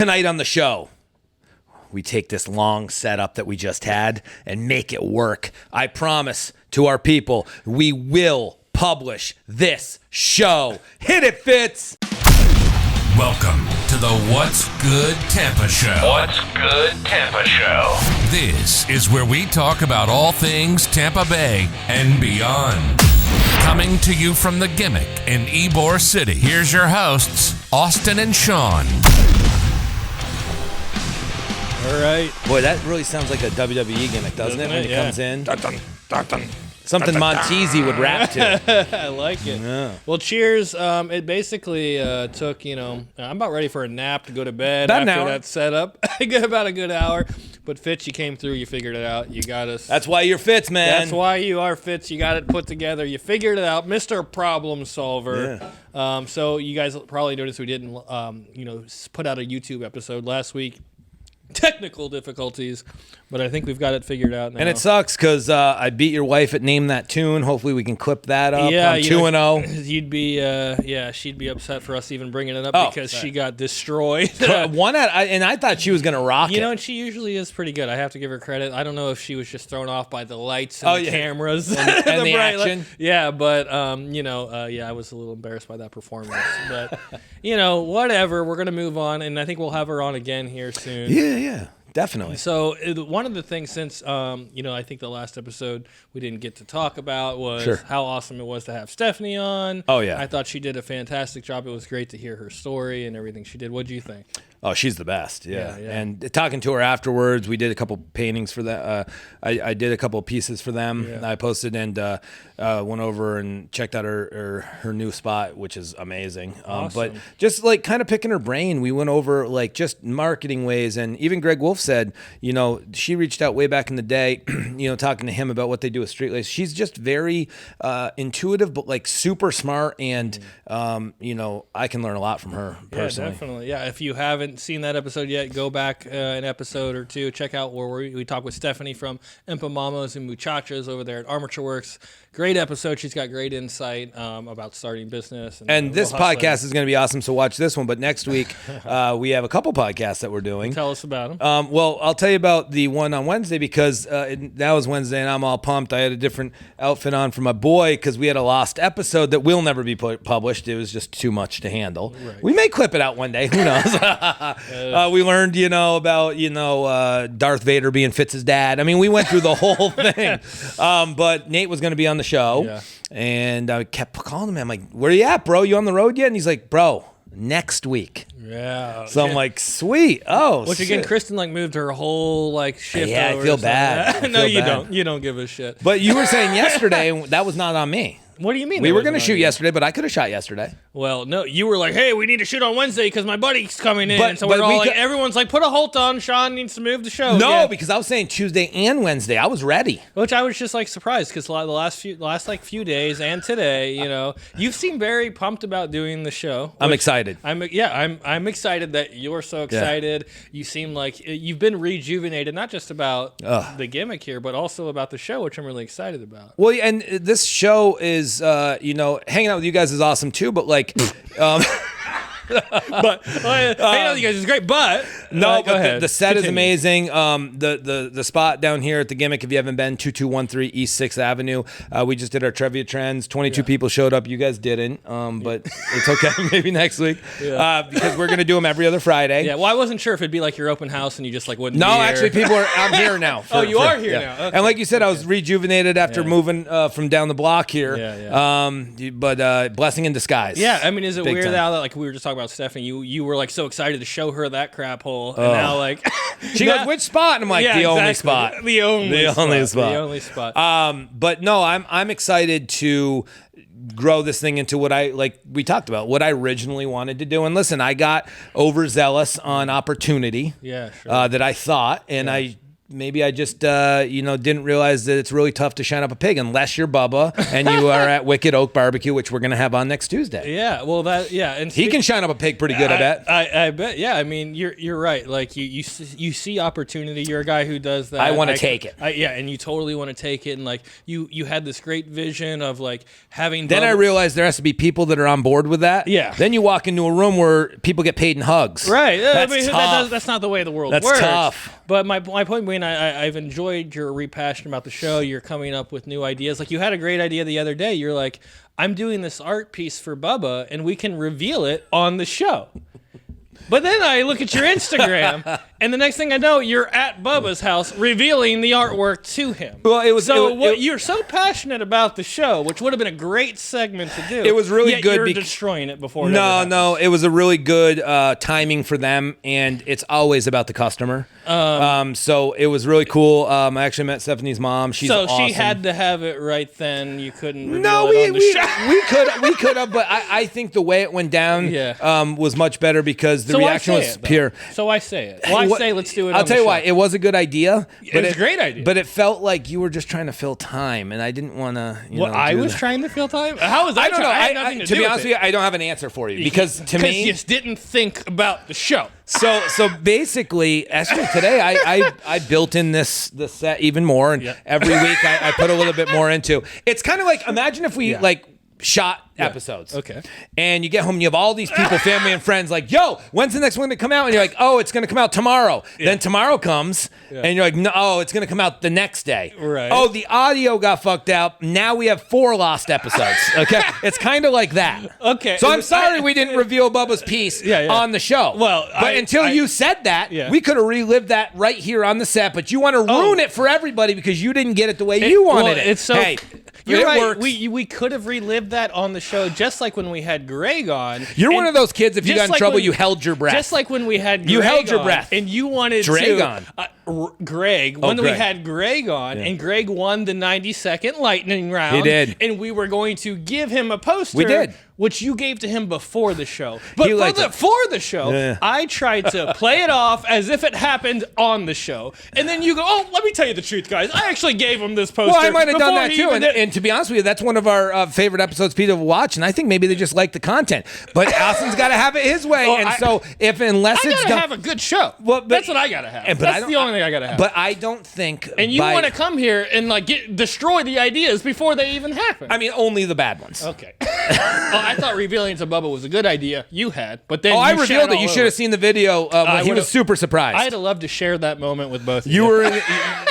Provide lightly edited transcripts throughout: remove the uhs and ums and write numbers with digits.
Tonight on the show, we take this long setup that we just had and make it work. I promise to our people, we will publish this show. Hit it, Fitz! Welcome to the What's Good Tampa Show. What's Good Tampa Show. This is where we talk about all things Tampa Bay and beyond. Coming to you from the Gimmick in Ybor City, here's your hosts, Austin and Sean. All right. Boy, that really sounds like a WWE gimmick, doesn't it? When it comes in. Something Montesi would rap to. I like it. Yeah. Well, cheers. It basically took, I'm about ready for a nap to go to bed About an after hour. that setup. I get about a good hour. But Fitz, you came through. You figured it out. You got us. That's why you're Fitz, man. That's why you are Fitz. You got it put together. You figured it out. Mr. Problem Solver. Yeah. So you guys probably noticed we didn't, put out a YouTube episode last week. Technical difficulties, but I think we've got it figured out now. And it sucks because I beat your wife at Name That Tune. Hopefully we can clip that up. Yeah, I'm 2-0. You'd be, she'd be upset for us even bringing it up because sorry. she got destroyed. And I thought she was going to rock it. And she usually is pretty good. I have to give her credit. I don't know if she was just thrown off by the lights and the cameras and the bright action. Yeah, but I was a little embarrassed by that performance. But whatever. We're gonna move on, and I think we'll have her on again here soon. Yeah, definitely. So one of the things since, I think the last episode we didn't get to talk about was how awesome it was to have Stephanie on. Oh, yeah. I thought she did a fantastic job. It was great to hear her story and everything she did. What do you think? Oh, she's the best. Yeah. Yeah. And talking to her afterwards, we did a couple paintings for that. I did a couple pieces for them. Yeah. I posted and went over and checked out her new spot, which is amazing. Awesome. But just like kind of picking her brain, we went over like just marketing ways. And even Greg Wolf said, she reached out way back in the day, talking to him about what they do with Street Lace. She's just very intuitive, but like super smart. And, I can learn a lot from her personally. Yeah, definitely. Yeah, if you haven't seen that episode yet, go back an episode or two. Check out where we talk with Stephanie from Empamamos and Muchachas over there at Armature Works. Great episode. She's got great insight about starting business. And this podcast is going to be awesome, so watch this one. But next week, we have a couple podcasts that we're doing. Tell us about them. Well, I'll tell you about the one on Wednesday because that was Wednesday, and I'm all pumped. I had a different outfit on for my boy because we had a lost episode that will never be published. It was just too much to handle. Right. We may clip it out one day. Who knows? We learned, about, Darth Vader being Fitz's dad. I mean, we went through the whole thing. But Nate was going to be on the show. Yeah. And I kept calling him. I'm like, where you at, bro? You on the road yet? And he's like, bro, next week. Yeah. So I'm like, sweet. Oh, which again, Kristen moved her whole shift. Yeah, over I feel or bad. something. I No, feel you bad. don't. You don't give a shit. But you were saying yesterday that was not on me. What do you mean? We were going to shoot yesterday, but I could have shot yesterday. Well, no, you were like, hey, we need to shoot on Wednesday because my buddy's coming in. But- and so but we're all we like, could- everyone's like, put a halt on. Sean needs to move the show. No, again. because I was saying Tuesday and Wednesday. I was ready. Which I was just surprised because the last few days and today, you've seemed very pumped about doing the show. I'm excited. I'm excited that you're so excited. You seem like you've been rejuvenated, not just about the gimmick here, but also about the show, which I'm really excited about. Well, and this show is, hanging out with you guys is awesome too, but But hanging out with you guys is great. But no, go ahead. the set is Continue. amazing. The spot down here at the Gimmick, if you haven't been, 2213 East 6th Avenue. We just did our trivia trends. 22 people showed up. You guys didn't, but it's okay. Maybe next week because we're gonna do them every other Friday. Yeah. Well, I wasn't sure if it'd be like your open house and you just wouldn't. No, be here. actually, I'm here now. You are here now. Okay. And like you said, I was rejuvenated after moving from down the block here. Yeah. But blessing in disguise. Yeah, I mean, is it Big weird time. now that we were just talking about Stephanie? You were so excited to show her that crap hole, and now She goes, which spot? And I'm like, the only spot. The only spot. The only spot. But no, I'm excited to grow this thing into what we talked about, what I originally wanted to do. And listen, I got overzealous on opportunity Yeah, sure. that I thought, and I maybe I just, didn't realize that it's really tough to shine up a pig unless you're Bubba and you are at Wicked Oak Barbecue, which we're going to have on next Tuesday. Yeah, well, and he can shine up a pig pretty good, I bet. I bet. Yeah, I mean, you're right. Like you see opportunity. You're a guy who does that. I want to take it. And you totally want to take it. And like you had this great vision of like having. Then I realized there has to be people that are on board with that. Yeah. Then you walk into a room where people get paid in hugs. Right. That's tough. That's not the way the world That's works. tough. But my point being, I've enjoyed your repassion about the show. You're coming up with new ideas. Like you had a great idea the other day. You're like, I'm doing this art piece for Bubba, and we can reveal it on the show. But then I look at your Instagram, and the next thing I know, you're at Bubba's house revealing the artwork to him. Well, you're so passionate about the show, which would have been a great segment to do. It was really yet good. You're destroying it before. No, it was a really good timing for them, and it's always about the customer. So it was really cool. I actually met Stephanie's mom. She's awesome. She had to have it right then. You couldn't. We could have, but I think the way it went down was much better because the reaction was pure. So I say it. Well, I say let's do it. I'll tell you why. It was a good idea. It was a great idea. But it felt like you were just trying to fill time, and I didn't want to. I was trying to fill time. How was I? I don't know. I had nothing to be honest with you, I don't have an answer for you because to me, you just didn't think about the show. So basically, actually today I built in this set even more, and every week I put a little bit more into. It's kind of like, imagine if we shot episodes. Okay. And you get home and you have all these people, family and friends, like, yo, when's the next one to come out? And you're like, oh, it's going to come out tomorrow. Then tomorrow comes and you're like, no, it's going to come out the next day. Right. Oh, the audio got fucked out. Now we have 4 lost episodes. Okay. It's kind of like that. Okay. So I'm sorry we didn't reveal Bubba's piece on the show. Well, but until you said that, we could have relived that right here on the set. But you want to ruin it for everybody because you didn't get it the way you wanted it. It's so. Hey, you're right. Works. We could have relived that on the show, just like when we had Greg on. You're one of those kids, if you got in trouble, you held your breath. Just like when we had Greg you held your on, breath. And you wanted Drag on. Greg, when we had Greg on, and Greg won the 90-second lightning round. He did. And we were going to give him a poster. We did. Which you gave to him before the show. But for the show, I tried to play it off as if it happened on the show. And then you go, oh, let me tell you the truth, guys. I actually gave him this poster. Well, I might have done that too. And to be honest with you, that's one of our favorite episodes people watch. And I think maybe they just like the content. But Austin's got to have it his way. Unless it's done, have a good show. Well, that's what I got to have. That's the only thing I got to have. But I don't think. And you want to come here and destroy the ideas before they even happen. I mean, only the bad ones. Okay. I thought revealing to Bubba was a good idea. You had, but then I revealed it. You should have seen the video. He was super surprised. I'd have loved to share that moment with both of you.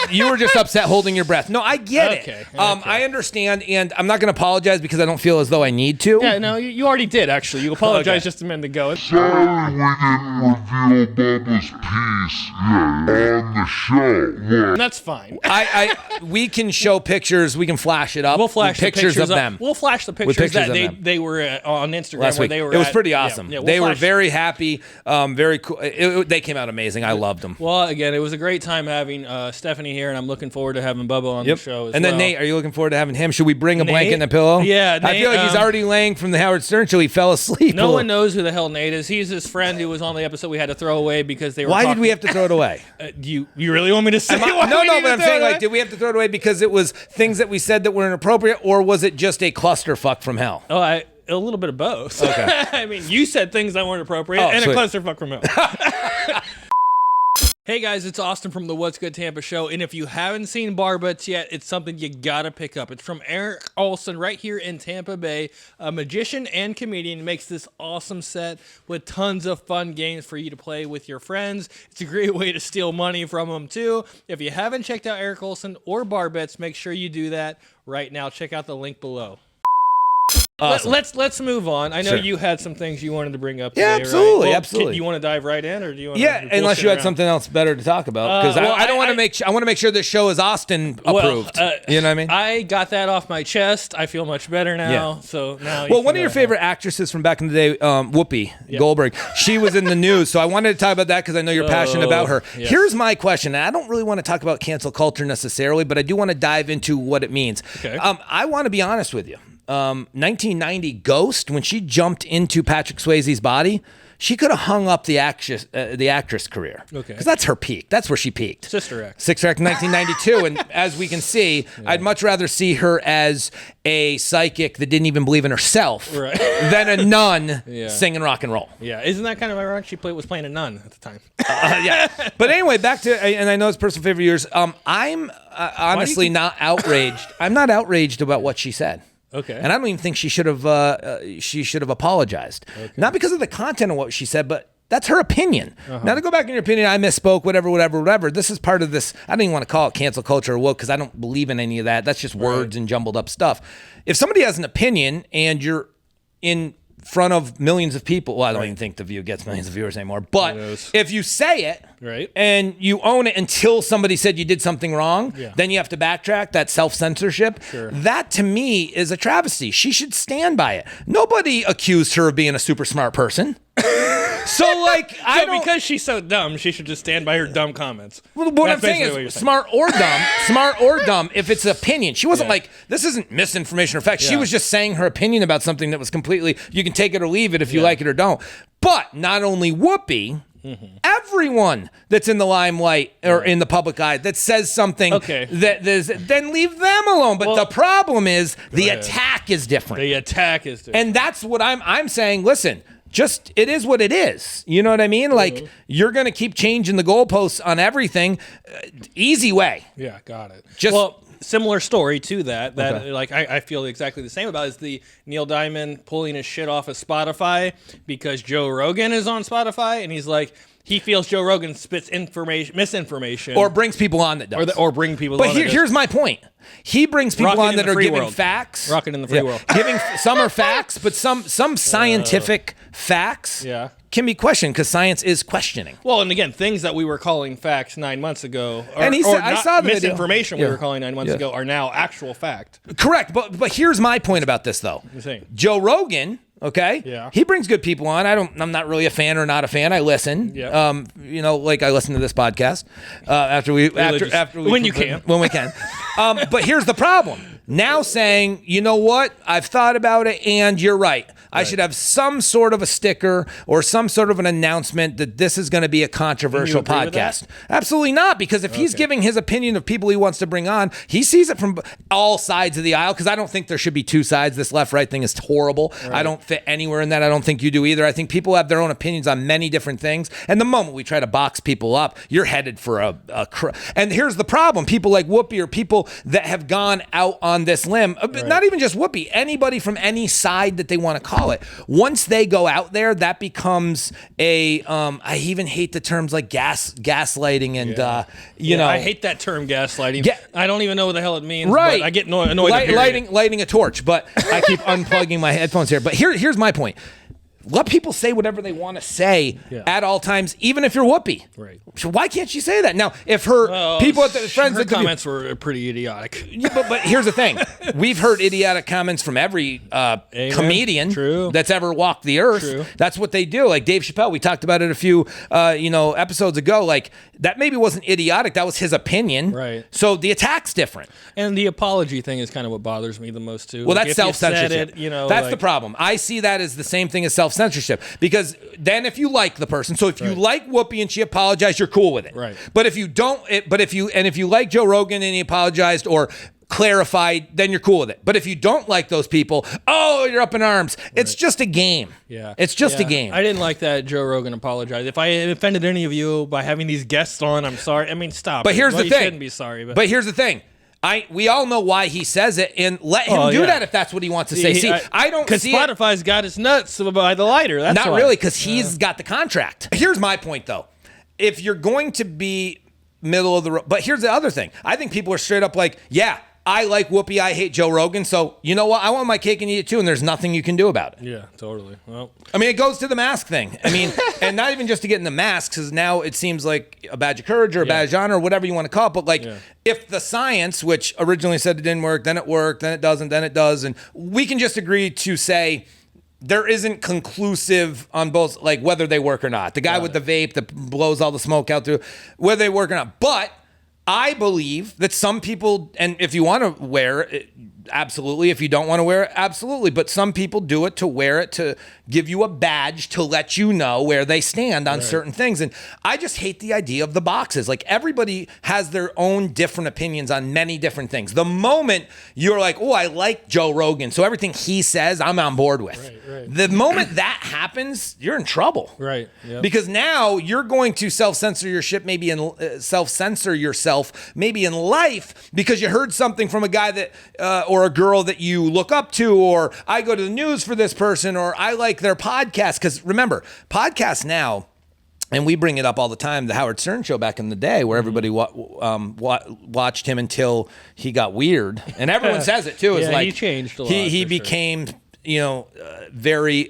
You were just upset holding your breath. No, I get it. Okay. I understand, and I'm not going to apologize because I don't feel as though I need to. Yeah, no, you already did, actually. You apologized just a minute ago. Sorry we didn't reveal Bubba's piece on the show. That's fine. We can show pictures. We can flash it up. We'll flash pictures of them. We'll flash the pictures that they were on Instagram last week. Where they were. It was pretty awesome. Yeah, they were very happy. Very cool. They came out amazing. I loved them. Well, again, it was a great time having Stephanie here, and I'm looking forward to having Bubba on the show as And then well. Nate, are you looking forward to having him? Should we bring a blanket and a pillow? Yeah, I feel like he's already laying from the Howard Stern show. He fell asleep. No one knows who the hell Nate is. He's his friend who was on the episode we had to throw away because they were. Why did we have to throw it away? You really want me to say? No, but I'm saying, did we have to throw it away because it was things that we said that were inappropriate, or was it just a clusterfuck from hell? Oh, a little bit of both. Okay. I mean, you said things that weren't appropriate, and sweet. a clusterfuck from hell. Hey guys, it's Austin from the What's Good Tampa show, and if you haven't seen Bar Butts yet, it's something you gotta pick up. It's from Eric Olson right here in Tampa Bay, a magician and comedian. Makes this awesome set with tons of fun games for you to play with your friends. It's a great way to steal money from them too. If you haven't checked out Eric Olson or Bar Butts, make sure you do that right now. Check out the link below. Awesome. Let's move on. I know you had some things you wanted to bring up. Yeah, today, absolutely, right? Well, absolutely. You want to dive right in, or do you want? Yeah, unless you had something else better to talk about, because I don't want to make. I want to make sure this show is Austin approved. You know what I mean? I got that off my chest. I feel much better now. Yeah. So now. Well, one of your favorite actresses from back in the day, Whoopi Goldberg, she was in the news, so I wanted to talk about that because I know you're passionate about her. Yes. Here's my question, and I don't really want to talk about cancel culture necessarily, but I do want to dive into what it means. Okay. I want to be honest with you. 1990 Ghost, when she jumped into Patrick Swayze's body, she could have hung up the actress career. Okay. Because that's her peak. That's where she peaked. Sister Act. Sister Act in 1992. And as we can see, I'd much rather see her as a psychic that didn't even believe in herself than a nun singing rock and roll. Yeah, isn't that kind of ironic? She was playing a nun at the time. Yeah. But anyway, back to, and I know it's personal favorite of yours. I'm honestly not outraged. I'm not outraged about what she said. Okay. And I don't even think she should have apologized. Okay. Not because of the content of what she said, but that's her opinion. Now, to go back in your opinion, I misspoke, whatever. This is part of this. I don't even want to call it cancel culture or woke because I don't believe in any of that. That's just words and jumbled up stuff. If somebody has an opinion and you're in front of millions of people, well, I don't even think The View gets millions of viewers anymore, but if you say it and you own it until somebody said you did something wrong, then you have to backtrack, that self-censorship. That to me is a travesty. She should stand by it. Nobody accused her of being a super smart person. So, like, because she's so dumb, she should just stand by her dumb comments. Well, what I'm saying is smart or dumb, if it's opinion. She wasn't like, this isn't misinformation or fact. She was just saying her opinion about something that was completely, you can take it or leave it if you like it or don't. But not only Whoopi, everyone that's in the limelight or in the public eye that says something then leave them alone. But the problem is the attack is different. And that's what I'm saying. Listen, just, it is what it is. You know what I mean? Like, you're going to keep changing the goalposts on everything. Easy way. Yeah, got it. Just similar story to that like I feel exactly the same about is the Neil Diamond pulling his shit off of Spotify because Joe Rogan is on Spotify, and he's like, he feels Joe Rogan spits misinformation, or brings people on that does, or bring people. But here's my point: he brings people on that are giving facts, rocking in the free world, giving some are facts, but some scientific facts can be questioned because science is questioning. Well, and again, things that we were calling facts 9 months ago, and he said, I saw the misinformation we were calling 9 months ago are now actual fact. Correct, but here's my point about this though: Joe Rogan. Okay. Yeah. He brings good people on. I'm not really a fan or not a fan. I listen. Yeah. Like I listen to this podcast when we can. But here's the problem. Now saying, you know what? I've thought about it and you're right. I should have some sort of a sticker or some sort of an announcement that this is going to be a controversial podcast. Absolutely not, because if he's giving his opinion of people he wants to bring on, he sees it from all sides of the aisle, because I don't think there should be two sides. This left-right thing is horrible. Right. I don't fit anywhere in that. I don't think you do either. I think people have their own opinions on many different things, and the moment we try to box people up, you're headed for and here's the problem. People like Whoopi, or people that have gone out on this limb, not even just Whoopi, anybody from any side that they want to call it. Once they go out there, that becomes I even hate the terms like gaslighting and I hate that term gaslighting. I don't even know what the hell it means. Right, but I get annoyed. Lighting a torch, but I keep unplugging my headphones here. But here's my point. Let people say whatever they want to say at all times, even if you're Whoopi. Right. So why can't she say that? Now, if her people at the friends, her comments were pretty idiotic. Yeah, but here's the thing: we've heard idiotic comments from every comedian that's ever walked the earth. True. That's what they do. Like Dave Chappelle, we talked about it a few episodes ago. Like, that maybe wasn't idiotic; that was his opinion. Right. So the attack's different. And the apology thing is kind of what bothers me the most too. Well, that's self-censorship. That's the problem. I see that as the same thing as self-censorship, because then if you like the person, so if you like Whoopi and she apologized, you're cool with it. Right. But if you don't, if you like Joe Rogan and he apologized or clarified, then you're cool with it. But if you don't like those people, you're up in arms. It's just a game. Yeah. It's just a game. I didn't like that Joe Rogan apologized. If I offended any of you by having these guests on, I'm sorry. I mean, stop. But here's the thing. You shouldn't be sorry. But here's the thing. We all know why he says it, and let him do that if that's what he wants to say. I don't see because Spotify's got his nuts by the lighter. That's not really, because he's got the contract. Here's my point, though. If you're going to be middle of the road, but here's the other thing. I think people are straight up like, I like Whoopi, I hate Joe Rogan, so you know what? I want my cake and eat it too, and there's nothing you can do about it. Yeah, totally. Well, I mean, it goes to the mask thing. I mean, and not even just to get in the masks, because now it seems like a badge of courage or a badge of honor or whatever you want to call it. But like, if the science, which originally said it didn't work, then it worked, then it doesn't, then it does, and we can just agree to say there isn't conclusive on both, like whether they work or not. The guy with the vape that blows all the smoke out through, whether they work or not. But I believe that some people, and if you want to wear Absolutely. If you don't want to wear it, absolutely. But some people do it to wear it to give you a badge to let you know where they stand on certain things. And I just hate the idea of the boxes. Like, everybody has their own different opinions on many different things. The moment you're like, oh, I like Joe Rogan, so everything he says, I'm on board with. Right. The moment that happens, you're in trouble. Right. Yep. Because now you're going to self-censor your shit, maybe in self-censor yourself, maybe in life, because you heard something from a guy that, or a girl that you look up to, or I go to the news for this person, or I like their podcast. Because remember, podcasts now, and we bring it up all the time, the Howard Stern show back in the day, where everybody watched him until he got weird, and everyone says it too. Is like he changed a lot. He became very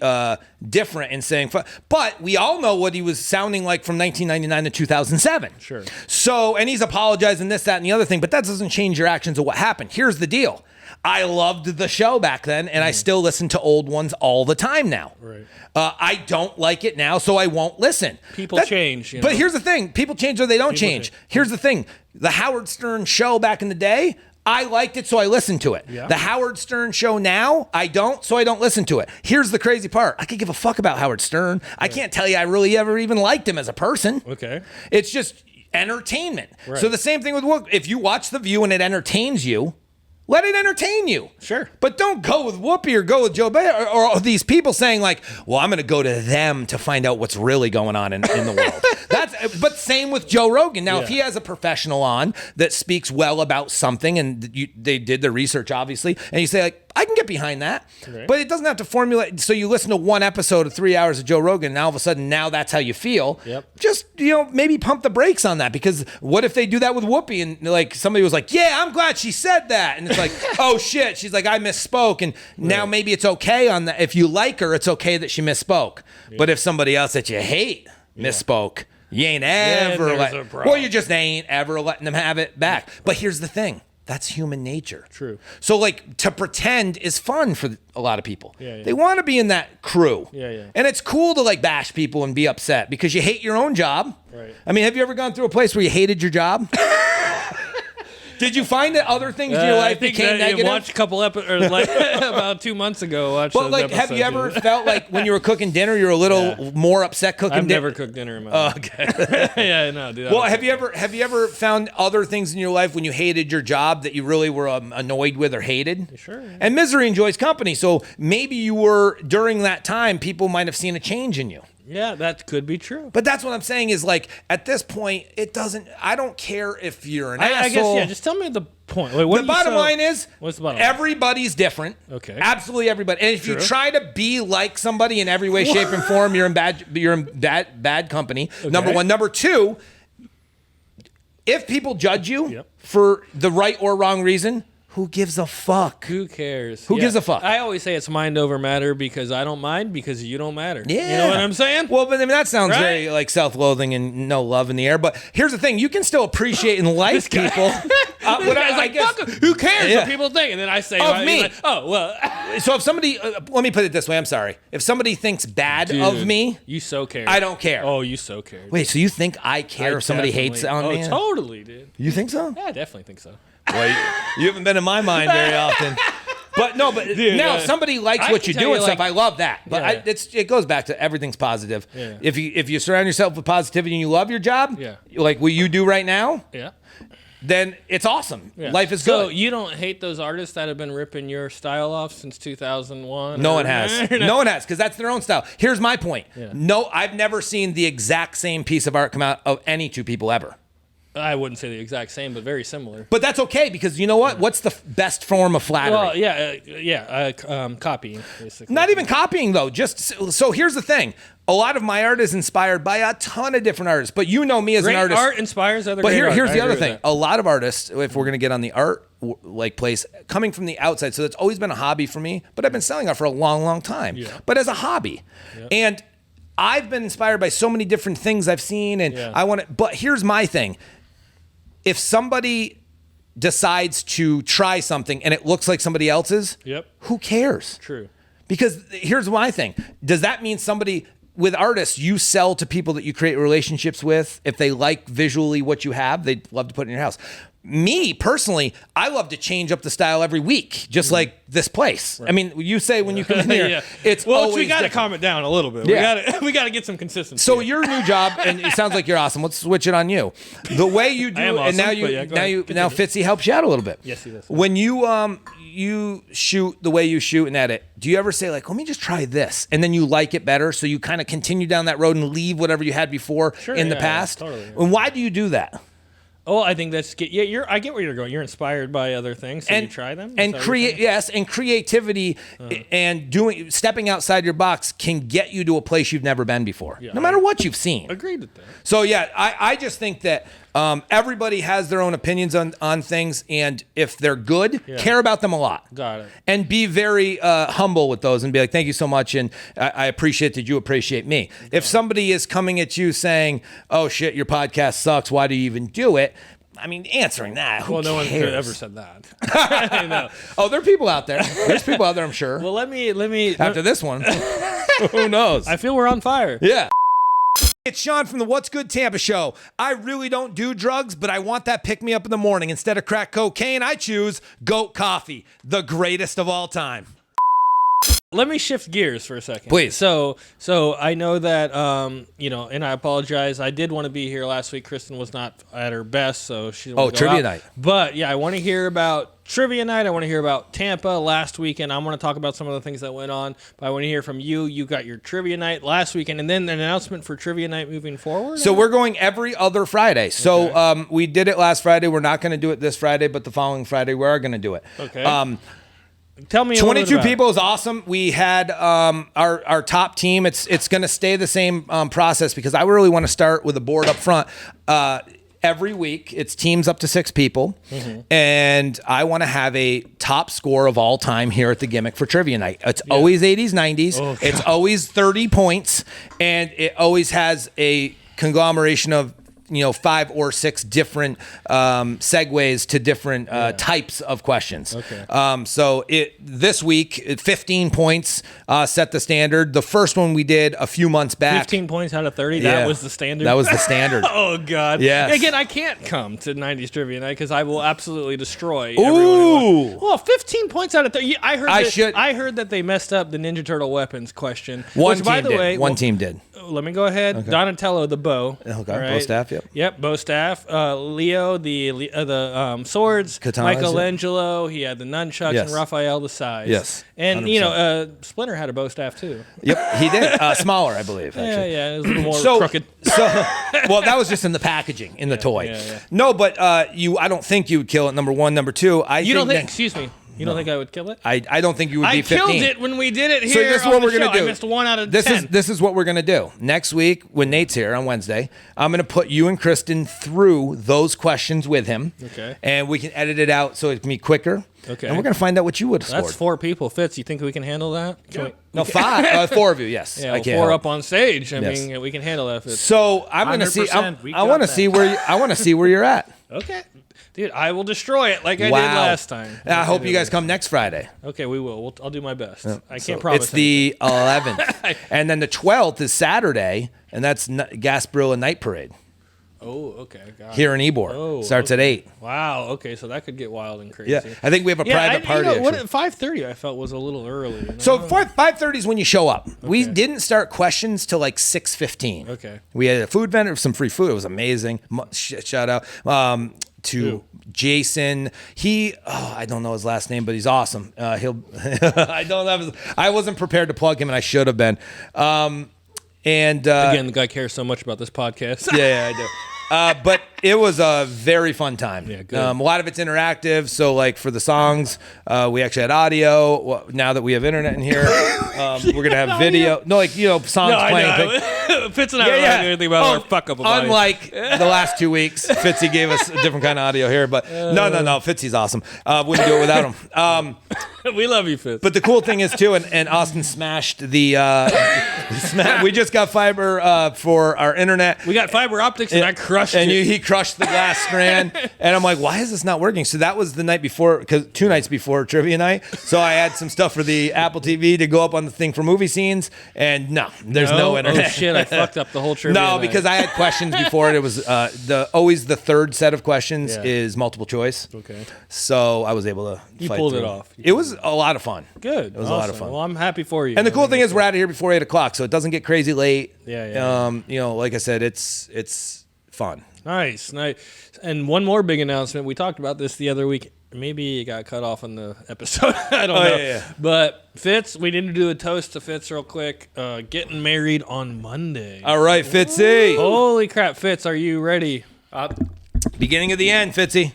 different in saying, but we all know what he was sounding like from 1999 to 2007. Sure. So, and he's apologizing this, that, and the other thing, but that doesn't change your actions of what happened. Here's the deal. I loved the show back then, and I still listen to old ones all the time now. Right. I don't like it now, so I won't listen. People change. But here's the thing. People change or they don't change. Here's the thing. The Howard Stern show back in the day, I liked it, so I listened to it. Yeah. The Howard Stern show now, I don't, so I don't listen to it. Here's the crazy part. I could give a fuck about Howard Stern. I can't tell you I really ever even liked him as a person. Okay. It's just entertainment. Right. So the same thing with if you watch The View and it entertains you, let it entertain you. Sure. But don't go with Whoopi or go with Joe Bear or these people saying like, well, I'm going to go to them to find out what's really going on in the world. But same with Joe Rogan. Now, if he has a professional on that speaks well about something, and they did the research, obviously, and you say like, I can get behind that, but it doesn't have to formulate. So you listen to one episode of 3 hours of Joe Rogan, and all of a sudden now that's how you feel. Yep. Just, maybe pump the brakes on that, because what if they do that with Whoopi and like somebody was like, yeah, I'm glad she said that. And it's like, oh shit. She's like, I misspoke. And now maybe it's okay on that. If you like her, it's okay that she misspoke. But if somebody else that you hate misspoke, you ain't ever you just ain't ever letting them have it back. But here's the thing. That's human nature. True. So like to pretend is fun for a lot of people. Yeah. They want to be in that crew. Yeah. And it's cool to like bash people and be upset because you hate your own job. Right. I mean, have you ever gone through a place where you hated your job? Did you find that other things in your life became negative? I watched a couple episodes, about 2 months ago. But like, have you ever felt like when you were cooking dinner, you're a little more upset cooking dinner? I've never cooked dinner in my life. Okay. Yeah, no, dude. Well, have you ever found other things in your life when you hated your job that you really were annoyed with or hated? Sure. And misery enjoys company, so maybe you were during that time. People might have seen a change in you. Yeah, that could be true. But that's what I'm saying is like at this point, I don't care if you're an asshole. I guess, yeah, just tell me the point. Wait, the bottom line is, what's the bottom line? Everybody's different. Okay. Absolutely everybody. And if you try to be like somebody in every way, shape, and form, you're in bad company. Okay. Number one. Number two, if people judge you for the right or wrong reason, who gives a fuck? Who cares? Who gives a fuck? I always say it's mind over matter because I don't mind because you don't matter. Yeah. You know what I'm saying? Well, but I mean, that sounds very like self-loathing and no love in the air. But here's the thing. You can still appreciate and like people. I guess, fuck, who cares what people think? And then I say, of me. Like, oh, well. So if somebody, let me put it this way. I'm sorry. If somebody thinks bad of me. You so care. I don't care. Oh, you so care. Wait, so you think I care if somebody hates on me? Oh, totally, dude. You think so? Yeah, I definitely think so. Well, you haven't been in my mind very often. But dude, now if somebody likes what you do and stuff, I love that. But it goes back to everything's positive. Yeah. If you surround yourself with positivity and you love your job, like what you do right now, then it's awesome. Yeah. Life is good. So you don't hate those artists that have been ripping your style off since 2001? No one has. No one has, because that's their own style. Here's my point. Yeah. No, I've never seen the exact same piece of art come out of any two people ever. I wouldn't say the exact same, but very similar. But that's okay, because you know what? What's the best form of flattery? Well, copying, basically. Not even copying, though. Just so here's the thing. A lot of my art is inspired by a ton of different artists, but you know me as great an artist. Art inspires other. But great here's art. the other thing. A lot of artists, if we're gonna get on the art place, coming from the outside, so that's always been a hobby for me. But I've been selling art for a long, long time. Yeah. But as a hobby, and I've been inspired by so many different things I've seen, and I want to. But here's my thing. If somebody decides to try something and it looks like somebody else's, who cares? True. Because here's my thing. Does that mean somebody with artists, you sell to people that you create relationships with. If they like visually what you have, they'd love to put it in your house. Me personally, I love to change up the style every week, just like this place. Right. I mean, you say when you come in here, it's always we got to different. calm it down a little bit. Yeah. We got to get some consistency. So your new job, and it sounds like you're awesome. Let's switch it on you. The way you do, I am awesome, and now Fitzy helps you out a little bit. Yes, he does. When you shoot the way you shoot and edit, do you ever say like, let me just try this, and then you like it better, so you kind of continue down that road and leave whatever you had before in the past? Totally. And why do you do that? Oh, I think that's I get where you're going. You're inspired by other things, so you try them. And creativity and stepping outside your box can get you to a place you've never been before, no matter what you've seen. Agreed with that. So yeah, I just think that everybody has their own opinions on things, and if they're good, care about them a lot. Got it. And be very humble with those, and be like, thank you so much, and I appreciate that you appreciate me. If somebody is coming at you saying, oh shit, your podcast sucks, why do you even do it? I mean, answering that, who no one cares? could ever said that. I know. Oh, there are people out there. There's people out there, I'm sure. Well, let me. After this one, who knows? I feel we're on fire. Yeah. It's Sean from the What's Good Tampa show. I really don't do drugs, but I want that pick me up in the morning. Instead of crack cocaine, I choose goat coffee, the greatest of all time. Let me shift gears for a second. Please. So I know that, and I apologize. I did want to be here last week. Kristen was not at her best, so she didn't want to go trivia out. night. But, yeah, I want to hear about trivia night. I want to hear about Tampa last weekend. I want to talk about some of the things that went on. But I want to hear from you. You got your trivia night last weekend, and then an announcement for trivia night moving forward? So we're going every other Friday. So we did it last Friday. We're not going to do it this Friday, but the following Friday we are going to do it. Okay. Tell me 22 people is awesome. We had our top team. It's going to stay the same process because I really want to start with a board up front. Every week, it's teams up to 6 people, and I want to have a top score of all time here at the Gimmick for Trivia Night. It's always 80s, 90s. Oh, it's always 30 points, and it always has a conglomeration of 5 or 6 different segues to different types of questions. Okay. So this week, 15 points set the standard. The first one we did a few months back. 15 points out of 30? That was the standard? That was the standard. Oh, God. Yes. Again, I can't come to 90s Trivia Night because I will absolutely destroy Ooh. everyone. Well, 15 points out of 30. I heard that they messed up the Ninja Turtle weapons question. One team did. Let me go ahead. Okay. Donatello, the bow. Okay, right? bow staff, yep. Yep, bow staff. Leo, the swords. Katanas, Michelangelo, he had the nunchucks, and Raphael, the size. Yes. And, Splinter had a bow staff, too. Yep, he did. Smaller, I believe, actually. Yeah, it was a little more crooked. Well, that was just in the packaging, in the toy. Yeah. No, but I don't think you would kill it, number one. Number two, excuse me. You don't think I would kill it? I don't think you would be 15. I killed it when we did it here. So this is what we're going to do. I missed 1 out of 10. This is what we're going to do. Next week, when Nate's here on Wednesday, I'm going to put you and Kristen through those questions with him. Okay. And we can edit it out so it can be quicker. Okay. And we're going to find out what you would have scored. That's 4 people. Fitz, you think we can handle that? No, 5. 4 of you, yes. Yeah, I can't 4 help. up on stage. I mean, we can handle that. Fitz. So I'm going to see. I want to see where you're at. Okay. Dude, I will destroy it like I did last time. I hope you guys come next Friday. Okay, we will. I'll do my best. I can't promise. It's the 11th. And then the 12th is Saturday, and that's Gasparilla Night Parade. Oh, okay. Got here in Ybor. Starts at 8. Wow, okay, so that could get wild and crazy. Yeah, I think we have a private party. 5:30 I felt was a little early. So 5:30 is when you show up. Okay. We didn't start questions till like 6:15. Okay. We had a food vendor, some free food. It was amazing. Shout out to Jason. I don't know his last name, but he's awesome. I wasn't prepared to plug him, and I should have been. And again, the guy cares so much about this podcast. Yeah, I do. But it was a very fun time. Yeah, good. A lot of it's interactive. So, like for the songs, we actually had audio. Well, now that we have internet in here, we're gonna have video. No, songs playing. Fitz and I don't know anything about our fuck up. Unlike the last 2 weeks, Fitzy gave us a different kind of audio here. But no, Fitzy's awesome. Wouldn't do it without him. We love you, Fitz. But the cool thing is too, and Austin smashed the. We just got fiber for our internet. We got fiber optics, and I crushed it. And he crushed the glass strand, and I'm like, why is this not working? So that was the night before, because 2 nights before trivia night. So I had some stuff for the Apple TV to go up on the thing for movie scenes, and no, there's no internet. Oh shit! I fucked up the whole trivia. No, night. because I had questions before it. It was always the third set of questions Yeah. is multiple choice. Okay. So I was able to. You fight pulled it through. off. It was a lot of fun. Good. It was a lot of fun. Well, I'm happy for you. And the cool thing is we're out of here before 8 o'clock, so it doesn't get crazy late. Yeah. You know, like I said, it's fun. Nice. And one more big announcement. We talked about this the other week. Maybe it got cut off in the episode. I don't know. Yeah. But Fitz, we need to do a toast to Fitz real quick. Getting married on Monday. All right, Fitzy. Holy crap, Fitz, are you ready? Beginning of the end, Fitzy.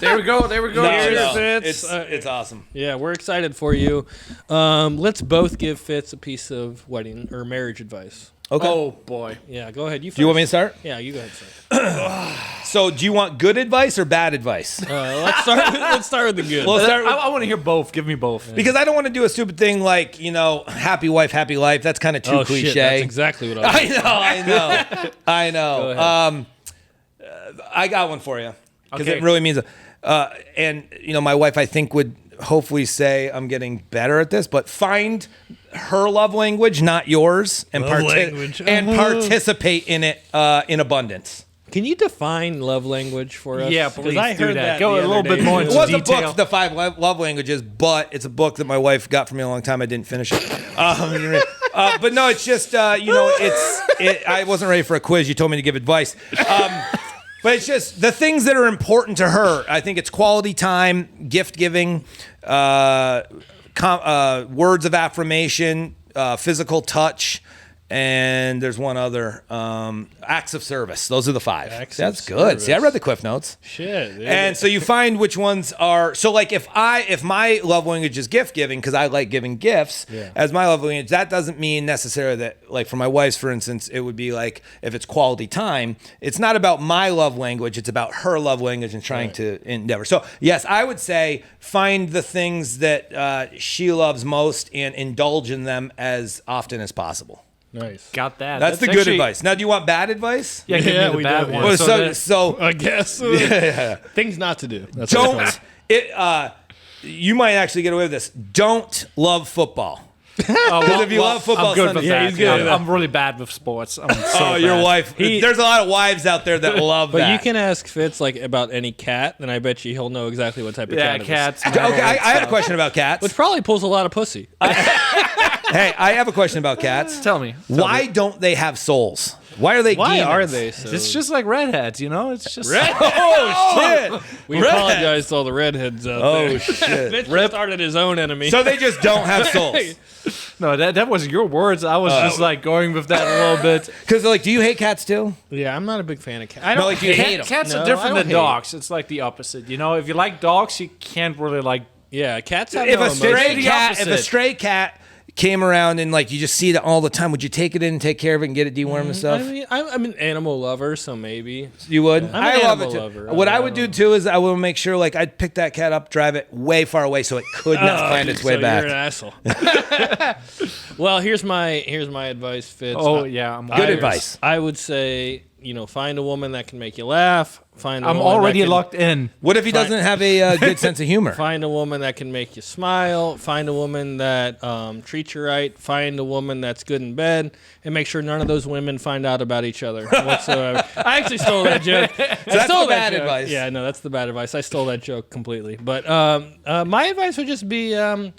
There we go. Cheers, Fitz. It's awesome. Yeah, we're excited for you. Let's both give Fitz a piece of wedding or marriage advice. Okay. Oh boy. Yeah, go ahead. You first. Do you want me to start? Yeah, you go ahead first. So, do you want good advice or bad advice? Let's start with the good. Well, start with, I want to hear both. Give me both. because I don't want to do a stupid thing like, you know, happy wife, happy life. That's kind of too cliche. Shit, that's exactly what I was. I know. Go ahead. I got one for you because Okay. it really means. And you know, my wife, I think, would hopefully say I'm getting better at this, but find her love language, not yours, and language. participate in it in abundance. Can you define love language for us? Yeah, 'Cause please I do heard that. that Go the a little other bit day. more It into was a detail. book, The Five Love Languages, but it's a book that my wife got for me a long time. I didn't finish it. But no, it's just, you know, I wasn't ready for a quiz. You told me to give advice. But it's just the things that are important to her. I think it's quality time, gift giving, words of affirmation, physical touch, and there's one other, acts of service. Those are the 5. Acts That's of good. service. See, I read the Cliff Notes. Shit. And so you find which ones are so like if my love language is gift giving because I like giving gifts as my love language, that doesn't mean necessarily that like for my wife's, for instance, it would be like if it's quality time, it's not about my love language, it's about her love language and trying to endeavor. So yes, I would say find the things that she loves most and indulge in them as often as possible. Nice. Got that. That's the good actually- advice. Now, do you want bad advice? Yeah, give Yeah, me we the bad do, one. yeah. Well, So so I guess. Things not to do. That's don't what it. You might actually get away with this. Don't love football. because if you love football, I'm good Sunday- with Yeah, that. he's good with that. I'm really bad with sports. I'm so Oh, your bad. wife. There's a lot of wives out there that love But that. you can ask Fitz like about any cat, and I bet you he'll know exactly what type of Yeah, cat it is. cats. Okay, I have a question about cats. Which probably pulls a lot of pussy. Hey, I have a question about cats. Tell me. Why don't they have souls? Why are they Why demons? are they so? It's just like redheads, you know? It's just Oh, shit. we apologize to all the redheads out there. Oh, shit. Fitz just started his own enemy. So they just don't have souls. No, that was your words. I was just like going with that a little bit. Because, like, do you hate cats too? yeah, I'm not a big fan of cats. I don't like, you hate hate 'em. Cats No, are I different don't than hate. dogs. It's like the opposite. You know, if you like dogs, you can't really like. Yeah, cats have If no a stray emotion. cat, if a opposite. stray cat came around and like you just see it all the time, would you take it in and take care of it and get it dewormed and stuff? I mean, I'm an animal lover, so maybe. You would? I'm I an love it animal too. lover. What I I would do too is I will make sure like I'd pick that cat up, drive it way far away so it could not find its way so back. You're an asshole. Well, here's my advice, Fitz. Oh, yeah. Good advice. I would say, you know, find a woman that can make you laugh. Find a I'm woman that already can- locked in. What if he doesn't have a good sense of humor? Find a woman that can make you smile. Find a woman that treats you right. Find a woman that's good in bed. And make sure none of those women find out about each other whatsoever. I actually stole that joke. that's the bad advice. Yeah, no, that's the bad advice. I stole that joke completely. But my advice would just be, you know,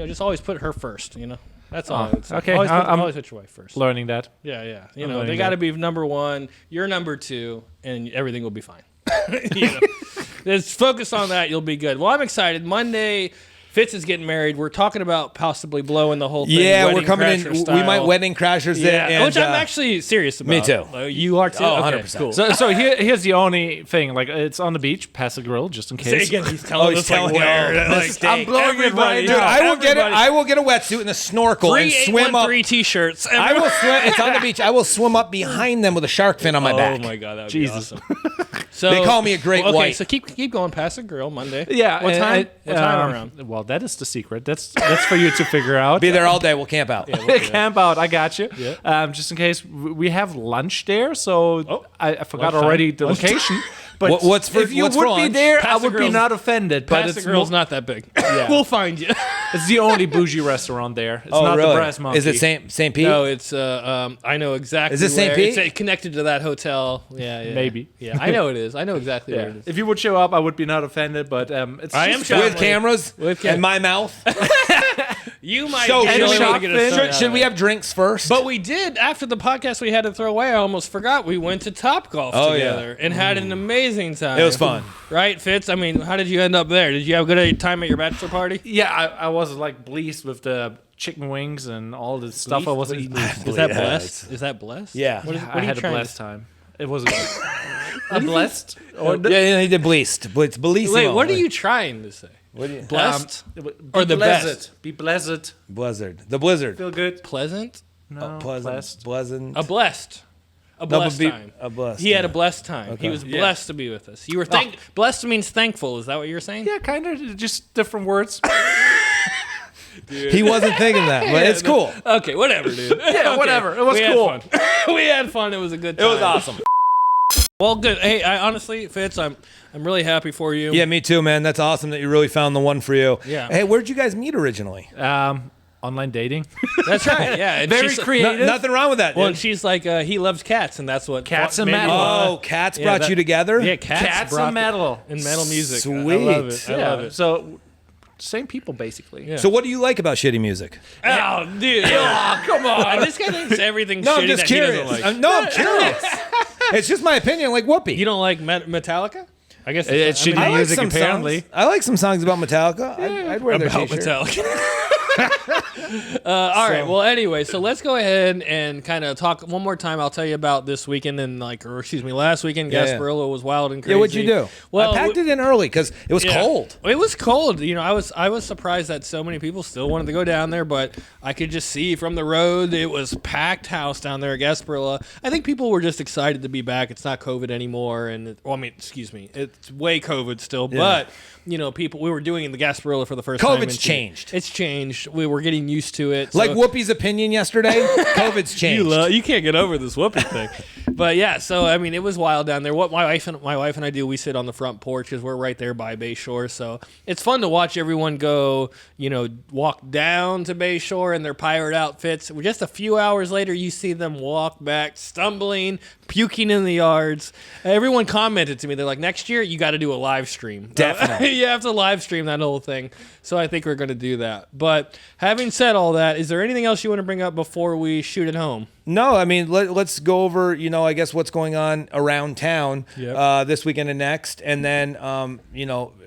just always put her first, you know. That's all I would say. okay. Always put your wife first. Learning that. Yeah. You know, learning they got to that. be number one. You're number two, and everything will be fine. You know? Just focus on that. You'll be good. Well, I'm excited. Monday, Fitz is getting married. We're talking about possibly blowing the whole thing. Yeah, we're Wedding coming in. Crasher We style. might wedding crashers it. Yeah, And, which I'm actually serious about. me too. You are too? Oh, Okay, 100%. cool. So here's the only thing. Like, it's on the beach, past the grill, just in Say case. again, he's telling he's us like telling where. you. Like, I'm blowing it right Dude, now. I will get a wetsuit and a snorkel and swim up. 3813 t-shirts. I will swim. It's on the beach. I will swim up behind them with a shark fin on my back. Oh my god, that would Jesus. be awesome. So They call me a great okay, white. so keep going past the grill Monday. Yeah. What time? and, What time around? Well, that is the secret. That's for you to figure out. Be there all day. We'll camp out. Camp out. I got you. Yeah. Just in case we have lunch there, so I forgot lunchtime. already the location. But What's for- if you what's would for be lunch? there, Pass I the would be Grill's- not offended. But Past the it's grill's not that big. We'll find you. It's the only bougie restaurant there. It's Oh, not really? the Brass Monkey. Is it St. Pete? No, it's I know exactly. Is it St. where. Pete? It's connected to that hotel. Yeah. Maybe. Yeah, I know it is. I know exactly where Yeah. it is. If you would show up, I would be not offended. But it's I just am family. With cameras cam- and my mouth. You might So be the should only we- one to get a should- start. Should we have drinks first? But we did after the podcast we had to throw away. I almost forgot. We went to Top Golf Oh, yeah. together and had an amazing time. It was fun. Right, Fitz? I mean, how did you end up there? Did you have a good time at your bachelor party? Yeah, I was like pleased with the chicken wings and all the stuff I was eating. Is that blessed? Is that blessed? Yeah. What, is, I what are you had a trying blessed to time. It was a blessed. Or Yeah, he did bleast. It's bellissimo. Wait, what are you trying to say? What do you? Blessed? Be Or the blessed. best? Be blessed. Blizzard. The blizzard. Feel good. Pleasant? No, Pleasant. blessed. Pleasant. A blessed. A No, but blessed be- time. a blessed He had a time. blessed time. Okay. He was Yeah. blessed to be with us. You were blessed means thankful. Is that what you're saying? Yeah, kind of. Just different words. He wasn't thinking that, but it's cool. Okay, whatever, dude. Yeah, whatever. It was we cool. Had fun. We had fun. It was a good It time. was awesome. Well, good. Hey, I honestly, Fitz, I'm really happy for you. Yeah, me too, man. That's awesome that you really found the one for you. Yeah. Hey, where'd you guys meet originally? Online dating. That's right. Yeah, and Very she's- creative. Nothing wrong with that. Well, dude. and she's like, he loves cats, and that's what Cats and made me metal. wanna- Oh, cats Yeah, brought that- you together? Yeah, cats Cats and metal. and metal music. I Sweet. love it. I love it. So, same people basically. Yeah. So what do you like about shitty music? Oh, dude. Oh, come on. This guy thinks everything's No, shitty I'm just that he curious. doesn't like. I'm curious. It's just my opinion, like Whoopi. You don't like Metallica? I guess It's shitty I like music, some apparently. songs. I like some songs about Metallica. I'd wear their about t-shirt. Metallica. All right. Well, anyway, so let's go ahead and kind of talk one more time. I'll tell you about this weekend and last weekend. Yeah, yeah. Gasparilla was wild and crazy. Yeah, what'd you do? Well, I packed it in early because it was yeah. cold. It was cold. You know, I was surprised that so many people still wanted to go down there, but I could just see from the road it was packed house down there at Gasparilla. I think people were just excited to be back. It's not COVID anymore, and excuse me, it's way COVID still, but. You know, we were doing the Gasparilla for the first time. COVID's changed. It's changed. We were getting used to it. Like so- Whoopi's opinion yesterday, COVID's changed. you can't get over this whooping thing. But yeah, so I mean, it was wild down there. What my wife and I do, we sit on the front porch because we're right there by Bayshore. So it's fun to watch everyone go, walk down to Bayshore in their pirate outfits. Just a few hours later, you see them walk back, stumbling, puking in the yards. Everyone commented to me, they're like, next year you got to do a live stream. Definitely. You have to live stream that whole thing. So I think we're going to do that. But having said all that, is there anything else you want to bring up before we shoot it home? No, I mean, let's go over, I guess what's going on around town this weekend and next. And then,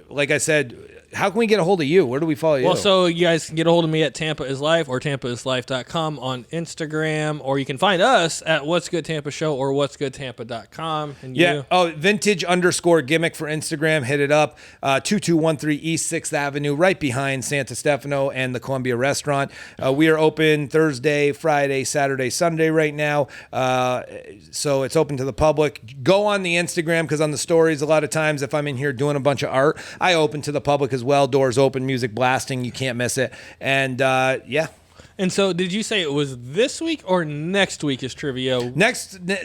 like I said, how can we get a hold of you? Where do we follow you? Well, so you guys can get a hold of me at Tampa is Life or tampaislife.com on Instagram, or you can find us at What's Good Tampa Show or what'sgoodtampa.com. And yeah. you? Oh, vintage_gimmick for Instagram. Hit it up. 2213 East 6th Avenue, right behind Santa Stefano and the Columbia Restaurant. We are open Thursday, Friday, Saturday, Sunday right now. So it's open to the public. Go on the Instagram because on the stories, a lot of times if I'm in here doing a bunch of art, I open to the public as well. Doors open, music blasting. You can't miss it. And yeah. And so did you say it was this week or next week is trivia? Next, the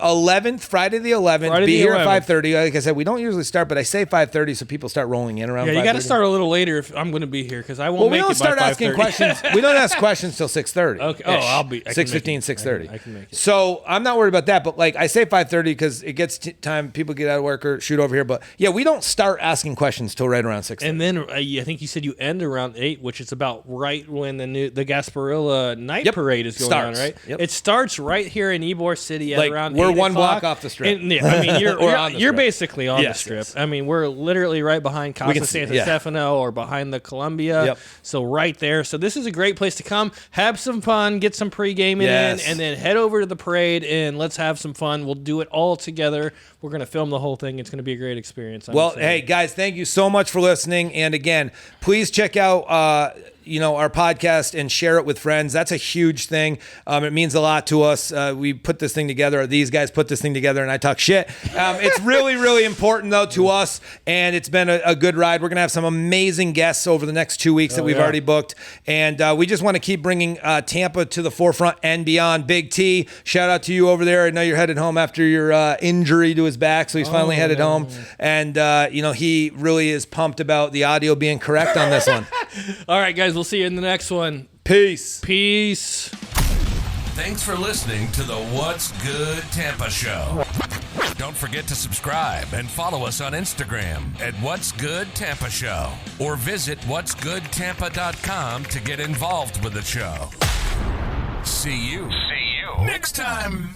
11th, Friday the 11th. Friday be the here 11th. at 5:30. Like I said, we don't usually start, but I say 5:30 so people start rolling in around. Yeah, you got to 5:30. start a little later if I'm going to be here because I won't Well, we make don't it start by asking 5:30. questions. We don't ask questions till 6:30. Okay. Oh, I'll be 6:15, 6:30. I can make it. So I'm not worried about that. But like I say 5:30 because it gets time. People get out of work or shoot over here. But yeah, we don't start asking questions till right around 6:30. And then I think you said you end around 8, which is about right when the Gasparilla night parade is going on, right? Yep. It starts right here in Ybor City at Like, around we're 8 one o'clock. block off the strip. And, yeah, I mean, Or on the you're strip. basically on the Yes, strip. yes. I mean, we're literally right behind Casa can see- Santa yeah. Stefano or behind the Columbia. Yep. So right there. So this is a great place to come, have some fun, get some pre-gaming Yes. in, and then head over to the parade and let's have some fun. We'll do it all together. We're going to film the whole thing. It's going to be a great experience. I'm Well, excited. hey guys, thank you so much for listening. And again, please check out our podcast and share it with friends. That's a huge thing. It means a lot to us. We put this thing together, or these guys put this thing together, and I talk shit. It's really, really important, though, to us, and it's been a good ride. We're going to have some amazing guests over the next 2 weeks that we've already booked, and we just want to keep bringing Tampa to the forefront and beyond. Big T, shout out to you over there. I know you're headed home after your injury to his back, so he's finally headed home, and he really is pumped about the audio being correct on this one. All right, guys, we'll see you in the next one. Peace. Thanks for listening to the What's Good Tampa Show. Don't forget to subscribe and follow us on Instagram at What's Good Tampa Show, or visit what'sgoodtampa.com to get involved with the show. See you next time.